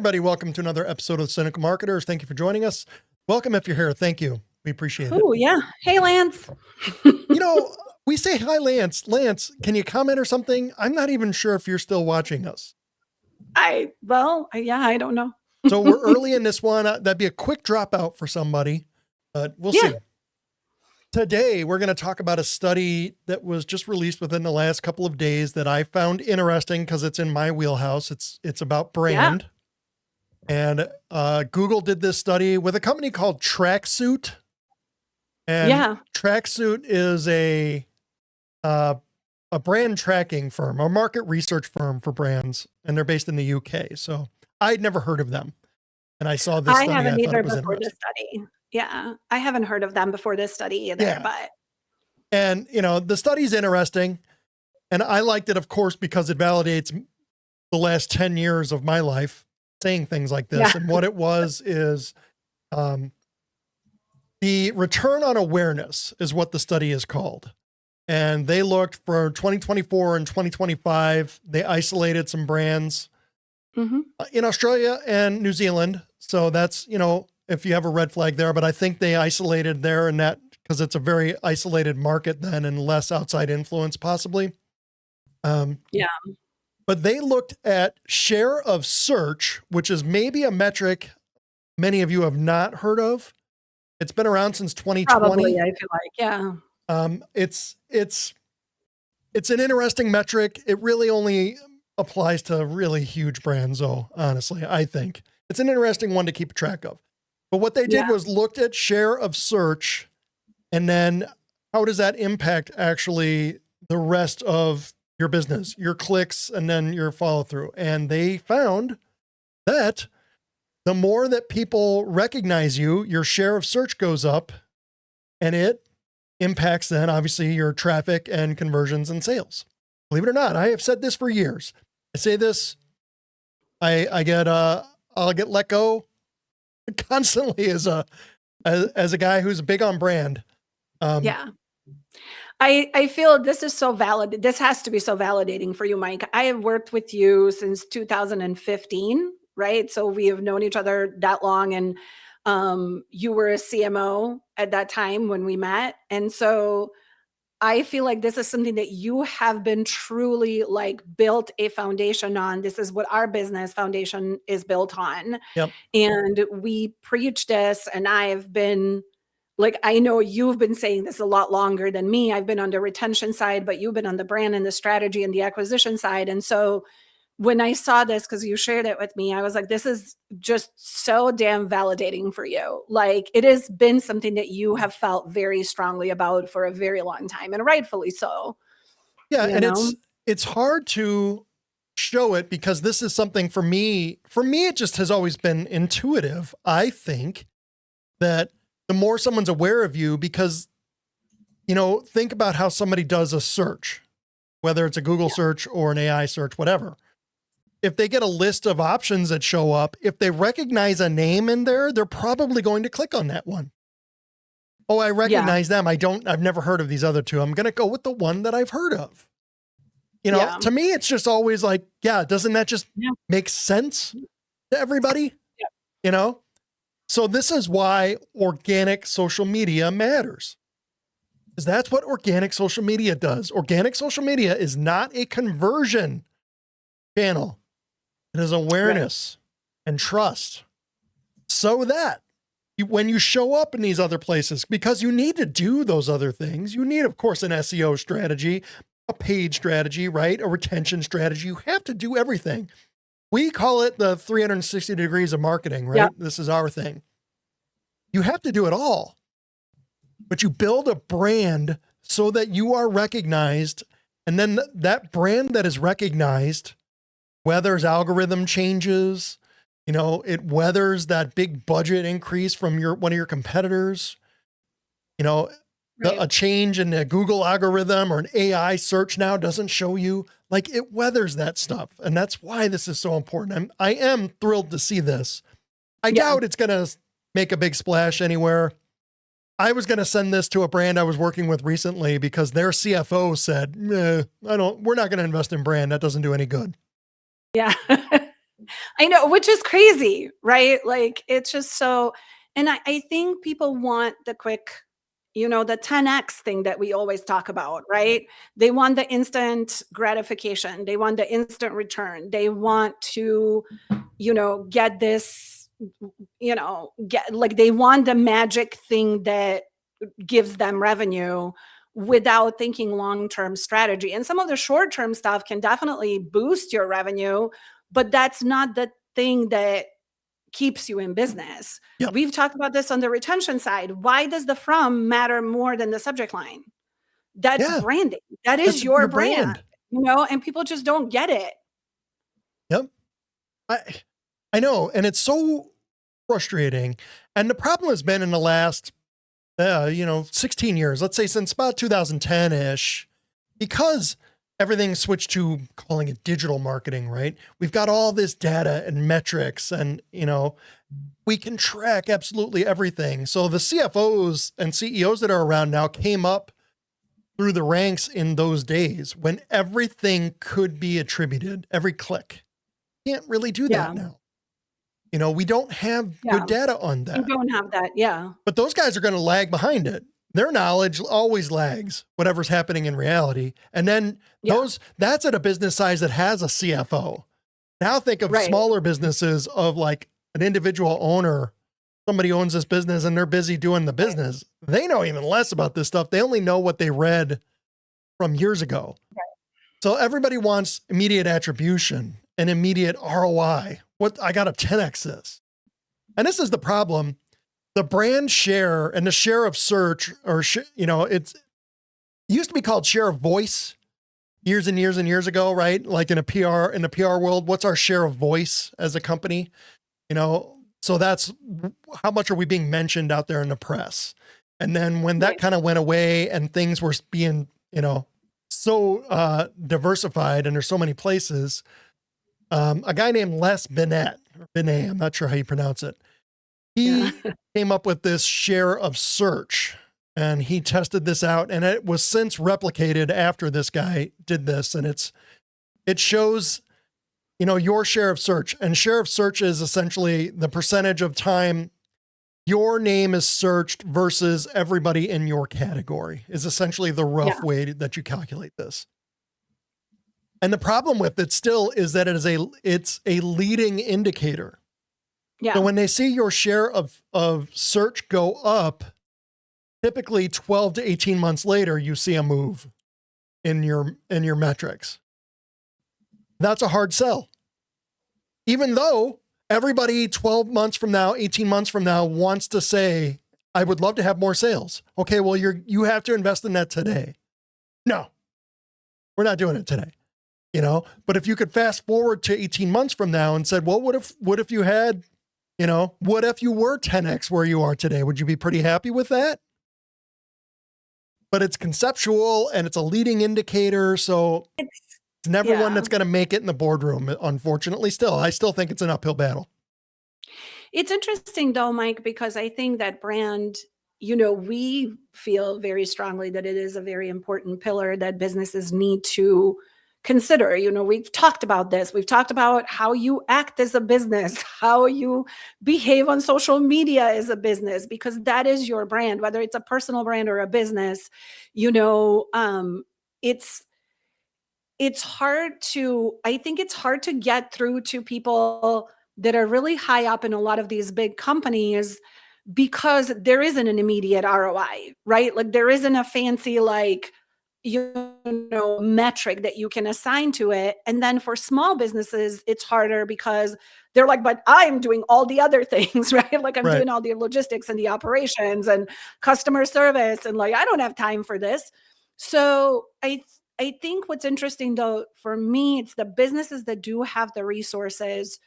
everybody. Welcome to another episode of Cynical Marketers. Thank you for joining us. Welcome if you're here. Thank you. We appreciate it. Oh, yeah. Hey, Lance. We say hi, Lance. Lance, can you comment or something? I'm not even sure if you're still watching us. I don't know. So we're early in this one. That'd be a quick dropout for somebody, but we'll see. Today, we're going to talk about a study that was just released within the last couple of days that I found interesting because it's in my wheelhouse. It's about brand. And Google did this study with a company called Tracksuit. And Tracksuit is a brand tracking firm, a market research firm for brands, and they're based in the UK. So I'd never heard of them. And I saw this study. I haven't either before this study. Yeah, I haven't heard of them before this study either. But and the study's interesting, and I liked it, of course, because it validates the last 10 years of my life saying things like this. And what it was is the return on awareness is what the study is called. And they looked for 2024 and 2025. They isolated some brands in Australia and New Zealand. So that's, if you have a red flag there, but I think they isolated there and that because it's a very isolated market then and less outside influence possibly. But they looked at share of search, which is maybe a metric many of you have not heard of. It's been around since 2020. Probably, I feel like, It's an interesting metric. It really only applies to really huge brands, though, honestly, I think. It's an interesting one to keep track of. But what they did was looked at share of search, and then how does that impact actually the rest of your business, your clicks, and then your follow through. And they found that the more that people recognize you, your share of search goes up, and it impacts then obviously your traffic and conversions and sales. Believe it or not, I have said this for years. I say this, I'll get let go constantly as a guy who's big on brand. I feel this is so valid. This has to be so validating for you, Mike. I have worked with you since 2015, right? So we have known each other that long, and you were a CMO at that time when we met. And so I feel like this is something that you have been truly built a foundation on. This is what our business foundation is built on. And we preach this, and I've been I know you've been saying this a lot longer than me. I've been on the retention side, but you've been on the brand and the strategy and the acquisition side. And so when I saw this, because you shared it with me, I was like, this is just so damn validating for you. It has been something that you have felt very strongly about for a very long time, and rightfully so. Yeah. And it's hard to show it because this is something for me, it just has always been intuitive. I think that the more someone's aware of you, because, think about how somebody does a search, whether it's a Google search or an AI search, whatever. If they get a list of options that show up, if they recognize a name in there, they're probably going to click on that one. Oh, I recognize them. I've never heard of these other two. I'm going to go with the one that I've heard of. To me, it's just always doesn't that just make sense to everybody? So this is why organic social media matters. Because that's what organic social media does. Organic social media is not a conversion channel. It is awareness and trust. So that when you show up in these other places, because you need to do those other things, you need, of course, an SEO strategy, a paid strategy, right? A retention strategy. You have to do everything. We call it the 360 degrees of marketing, right? This is our thing. You have to do it all, but you build a brand so that you are recognized. And then that brand that is recognized weathers algorithm changes, it weathers that big budget increase from one of your competitors, a change in the Google algorithm or an AI search now doesn't show you, it weathers that stuff. And that's why this is so important. I am thrilled to see this. I doubt it's going to make a big splash anywhere. I was going to send this to a brand I was working with recently because their CFO said, we're not going to invest in brand. That doesn't do any good. Yeah. I know, which is crazy, right? Like it's just so, and I think people want the quick, the 10x thing that we always talk about, right? They want the instant gratification. They want the instant return. They want to, get this, get like they want the magic thing that gives them revenue without thinking long-term strategy. And some of the short-term stuff can definitely boost your revenue, but that's not the thing that keeps you in business. Yep. We've talked about this on the retention side. Why does the from matter more than the subject line? That's Yeah. branding. That That's is your your brand, brand. and people just don't get it. Yep. I I know, and it's so frustrating. And the problem has been in the last 16 years, let's say since about 2010-ish, because everything switched to calling it digital marketing, right? We've got all this data and metrics and, we can track absolutely everything. So the CFOs and CEOs that are around now came up through the ranks in those days when everything could be attributed, every click. Can't really do Yeah. that now. We don't have Yeah. good data on You that. don't have that. Yeah. But those guys are going to lag behind it. Their knowledge always lags whatever's happening in reality. And then Yeah. that's at a business size that has a CFO. Now think of Right. smaller businesses of like an individual owner. Somebody owns this business and they're busy doing the Right. business. They know even less about this stuff. They only know what they read from years ago. Right. So everybody wants immediate attribution and immediate ROI. What I got to 10x this. And this is the problem. The brand share and the share of search it used to be called share of voice years and years and years ago, right? Like in the PR world, what's our share of voice as a company? So that's how much are we being mentioned out there in the press? And then when that Right. kind of went away and things were being, so diversified and there's so many places, a guy named Les Binet, I'm not sure how you pronounce it. Yeah. He came up with this share of search and he tested this out and it was since replicated after this guy did this. And it shows, your share of search, and share of search is essentially the percentage of time your name is searched versus everybody in your category is essentially the rough Yeah. way that you calculate this. And the problem with it still is that it's a leading indicator. Yeah. So when they see your share of search go up, typically 12 to 18 months later, you see a move in your metrics. That's a hard sell. Even though everybody 12 months from now, 18 months from now wants to say, I would love to have more sales. Okay, well, you have to invest in that today. No, we're not doing it today. But if you could fast forward to 18 months from now and said, well, what if you had, what if you were 10x where you are today? Would you be pretty happy with that? But it's conceptual and it's a leading indicator. So it's never one that's going to make it in the boardroom, unfortunately. I still think it's an uphill battle. It's interesting though, Mike, because I think that brand, we feel very strongly that it is a very important pillar that businesses need to consider. We've talked about this. We've talked about how you act as a business, how you behave on social media as a business, because that is your brand, whether it's a personal brand or a business. I think it's hard to get through to people that are really high up in a lot of these big companies because there isn't an immediate ROI, right? Like there isn't a fancy metric that you can assign to it. And then for small businesses, it's harder because they're like, but I'm doing all the other things, right? Like I'm doing all the logistics and the operations and customer service. And like, I don't have time for this. So I think what's interesting though, for me, it's the businesses that do have the resources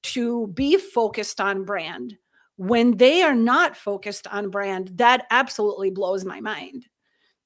to be focused on brand. When they are not focused on brand, that absolutely blows my mind.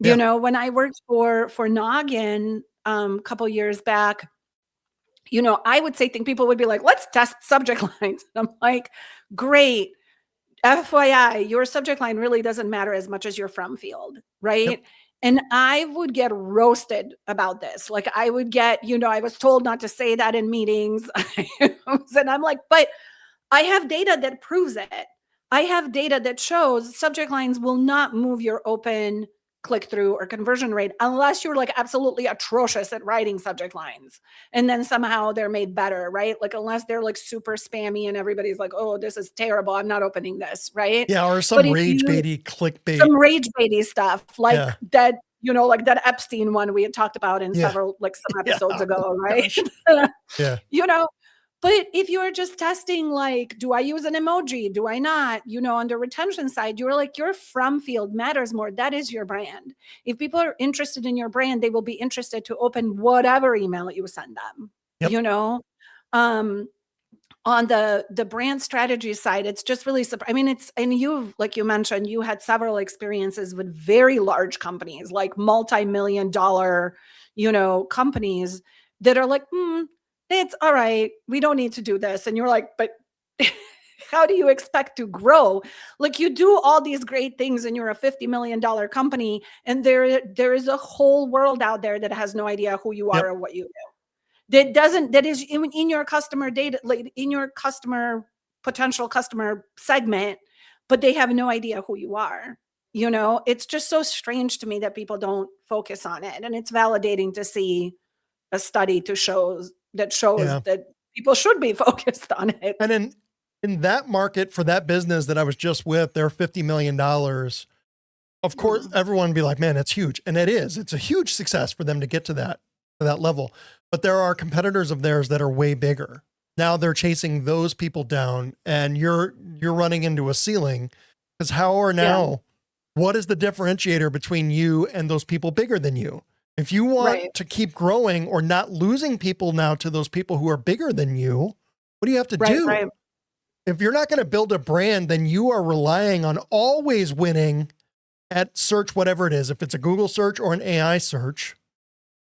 Yeah. When I worked for Noggin a couple years back, I would say people would be like, let's test subject lines. And I'm like, great. FYI, your subject line really doesn't matter as much as your from field, right? Yep. And I would get roasted about this. Like I would get, I was told not to say that in meetings. And I'm like, but I have data that proves it. I have data that shows subject lines will not move your open click through or conversion rate unless you're like absolutely atrocious at writing subject lines. And then somehow they're made better, right? Like unless they're like super spammy and everybody's like, oh, this is terrible, I'm not opening this, right? Yeah, or But some if rage you baity clickbait. some rage baity stuff like Yeah. that, like that Epstein one we had talked about in Yeah. several, like some Yeah. episodes Oh, ago, right? gosh. Yeah. you know, but if you're just testing, like, do I use an emoji? Do I not? On the retention side, you're like, your from field matters more. That is your brand. If people are interested in your brand, they will be interested to open whatever email you send them, Yep. Um, on the brand strategy side, it's just really, I mean, and you, like you mentioned, you had several experiences with very large companies, like multi-million dollar, companies that are like, it's all right, we don't need to do this. And you're like, but how do you expect to grow? Like you do all these great things and you're a $50 million company, and there is a whole world out there that has no idea who you are Yep. or what you do. That is in your customer data, like in your potential customer segment, but they have no idea who you are. It's just so strange to me that people don't focus on it. And it's validating to see a study shows Yeah. that people should be focused on it. And in that market for that business that I was just with, they're $50 million. Of course, everyone would be like, man, that's huge. And it is. It's a huge success for them to get to that level. But there are competitors of theirs that are way bigger. Now they're chasing those people down, and you're running into a ceiling. Because what is the differentiator between you and those people bigger than you? If you want to keep growing or not losing people now to those people who are bigger than you, what do you have to do? Right. If you're not going to build a brand, then you are relying on always winning at search, whatever it is. If it's a Google search or an AI search,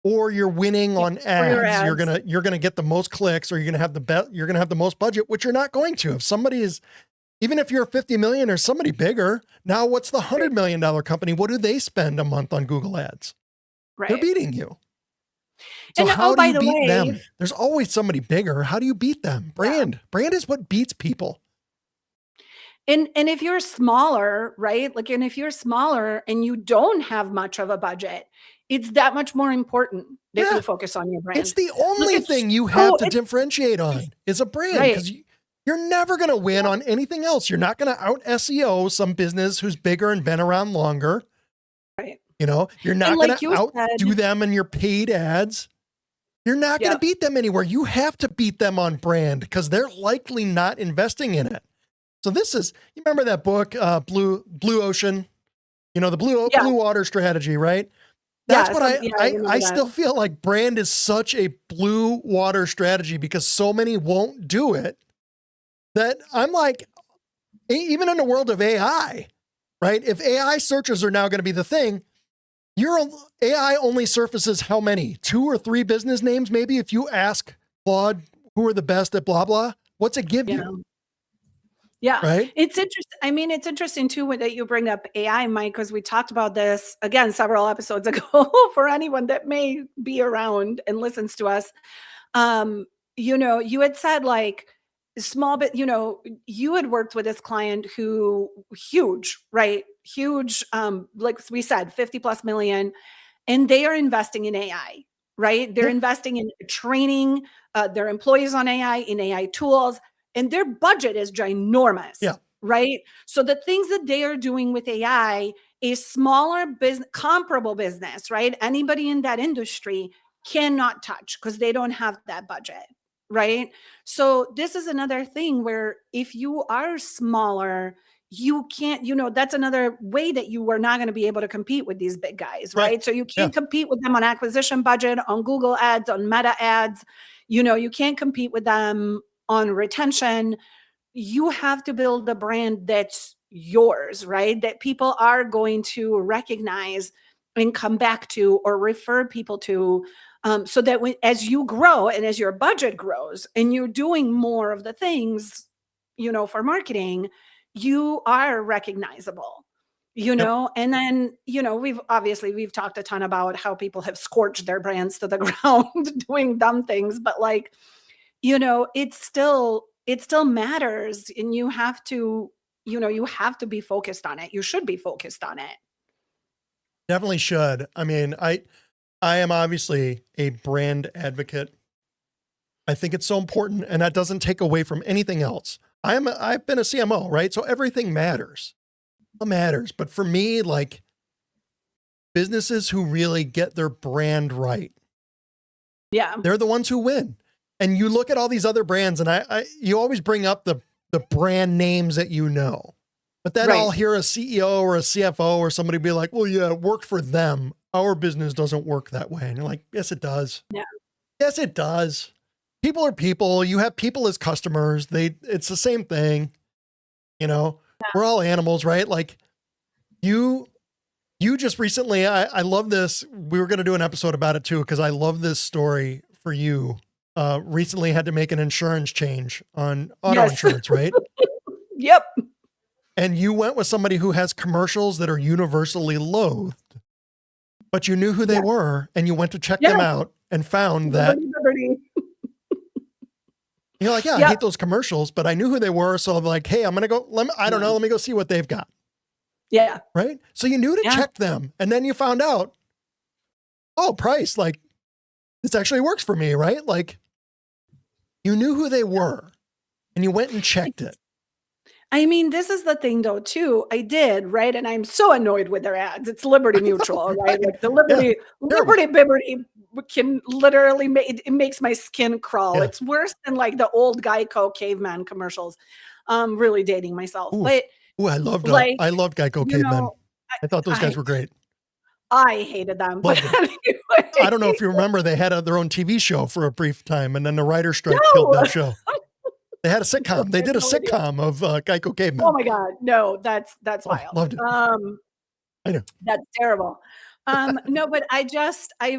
or you're winning on ads, you're gonna get the most clicks, or you're gonna have the most budget, which you're not going to. If somebody is, even if you're 50 million or somebody bigger, now what's the $100 million company? What do they spend a month on Google ads? Right. They're beating you. So how do you beat them? There's always somebody bigger. How do you beat them? Brand is what beats people. And if you're smaller, right? Like, and if you're smaller and you don't have much of a budget, it's that much more important that you focus on your brand. It's the only thing you have to differentiate on is a brand, because you're never going to win on anything else. You're not going to out SEO some business who's bigger and been around longer. Right. You're not going to outdo them in your paid ads. You're not going to beat them anywhere. You have to beat them on brand because they're likely not investing in it. So this is, you remember that book, Blue Ocean, the blue water strategy, right? That's what I still feel like brand is such a blue water strategy because so many won't do it, that I'm like, even in the world of AI, right? If AI searches are now going to be the thing, your AI only surfaces how many? 2 or 3 business names, maybe, if you ask Claude who are the best at blah, blah. What's it give you? Yeah. Right. It's interesting. I mean, it's interesting too that you bring up AI, Mike, because we talked about this again several episodes ago for anyone that may be around and listens to us. You had said like small bit, you had worked with this client who huge, right? Huge, like we said, 50 plus million, and they are investing in AI, right? They're investing in training their employees on AI, in AI tools, and their budget is ginormous, right? So the things that they are doing with AI is smaller business, comparable business, right? Anybody in that industry cannot touch because they don't have that budget, right? So this is another thing where if you are smaller, you can't, that's another way that you are not going to be able to compete with these big guys, right? So you can't compete with them on acquisition budget, on Google ads, on Meta ads. You can't compete with them on retention. You have to build a brand that's yours, right? That people are going to recognize and come back to or refer people to, so that as you grow and as your budget grows and you're doing more of the things, for marketing, you are recognizable. you Yep. know, and then, we've talked a ton about how people have scorched their brands to the ground doing dumb things, but like, it still matters, and you have to be focused on it. You should be focused on it. Definitely should. I mean, I am obviously a brand advocate. I think it's so important, and that doesn't take away from anything else. I've been a CMO, right? So everything matters. It matters. But for me, like, businesses who really get their brand right, Yeah. they're the ones who win. And you look at all these other brands, and you always bring up the brand names that you know. But then Right. I'll hear a CEO or a CFO or somebody be like, well, yeah, it worked for them. Our business doesn't work that way. And you're like, yes, it does. Yeah. Yes, it does. People are people. You have people as customers. It's the same thing. We're all animals, right? Like you just recently, I love this. We were going to do an episode about it too, because I love this story for you. Recently had to make an insurance change on auto Yes. insurance, right? Yep. And you went with somebody who has commercials that are universally loathed, but you knew who they Yes. were, and you went to check Yeah. them out and found that Liberty. you're like, yeah, I Yep. hate those commercials, but I knew who they were. So I'm like, hey, I'm going to go, I don't know. Let me go see what they've got. Yeah. Right. So you knew to Yeah. check them. And then you found out, oh, price, like this actually works for me, right? Like you knew who they were and you went and checked it. I mean, this is the thing though, too. I did, right? And I'm so annoyed with their ads. It's Liberty Mutual, right? Like the Liberty Bibberty can literally it makes my skin crawl. Yeah. It's worse than like the old Geico caveman commercials. Really dating myself. Ooh. But I loved Geico you Cavemen. know, I thought those guys were great. I hated them. But Loved them. anyway. I don't know if you remember, they had their own TV show for a brief time, and then the writer's strike No. killed that show. They had a sitcom. They did a No idea. sitcom of Geico Cavemen. Oh my God. No, that's wild. Loved it. I know. That's terrible. No, but I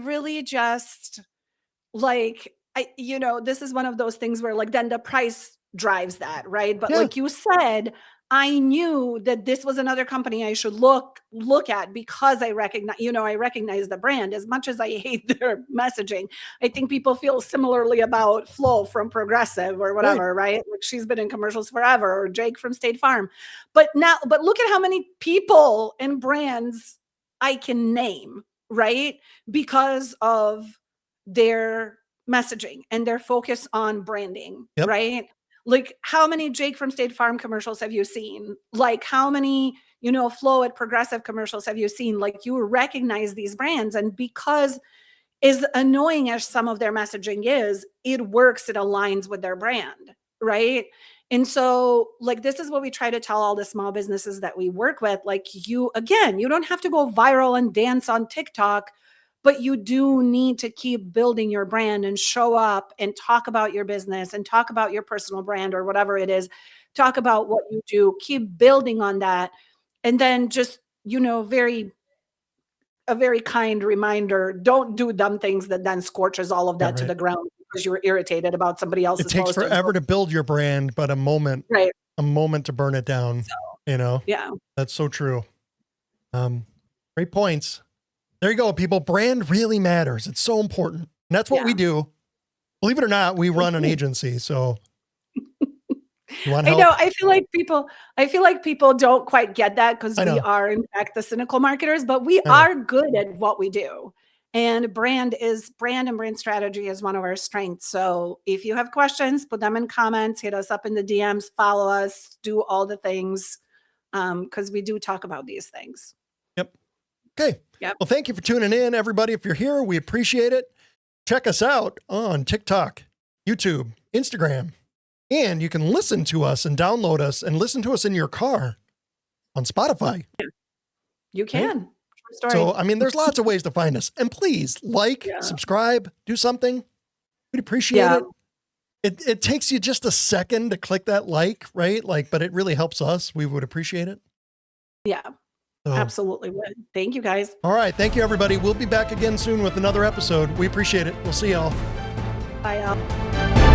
really just like, this is one of those things where like, then the price drives that, right? But Yeah. like you said, I knew that this was another company I should look at because I recognize the brand. As much as I hate their messaging, I think people feel similarly about Flo from Progressive or whatever, right? Like she's been in commercials forever, or Jake from State Farm. But look at how many people and brands I can name, right? Because of their messaging and their focus on branding, Yep. right? Like how many Jake from State Farm commercials have you seen? Like how many, Flo at Progressive commercials have you seen? Like you recognize these brands, and because as annoying as some of their messaging is, it works, it aligns with their brand, right? And so like this is what we try to tell all the small businesses that we work with. Like you don't have to go viral and dance on TikTok, but you do need to keep building your brand and show up and talk about your business and talk about your personal brand or whatever it is. Talk about what you do, keep building on that. And then just, a very kind reminder, don't do dumb things that then scorches all of that to the ground because you were irritated about somebody else's It takes post. forever to build your brand, but a moment to burn it down, Yeah. That's so true. Great points. There you go, people. Brand really matters. It's so important. And that's what we do. Believe it or not, we run an agency. So you want help? I know. I feel like people don't quite get that because we are in fact the cynical marketers, but we are good at what we do. And brand and brand strategy is one of our strengths. So if you have questions, put them in comments, hit us up in the DMs, follow us, do all the things. Because we do talk about these things. Yep. Okay. Yep. Well, thank you for tuning in, everybody. If you're here, we appreciate it. Check us out on TikTok, YouTube, Instagram, and you can listen to us and download us and listen to us in your car on Spotify. You can. Right? So, I mean, there's lots of ways to find us. And please subscribe, do something. We'd appreciate it. It takes you just a second to click that like, right? Like, but it really helps us. We would appreciate it. Yeah. So, absolutely would. Thank you, guys. All right. Thank you, everybody. We'll be back again soon with another episode. We appreciate it. We'll see y'all. Bye, y'all.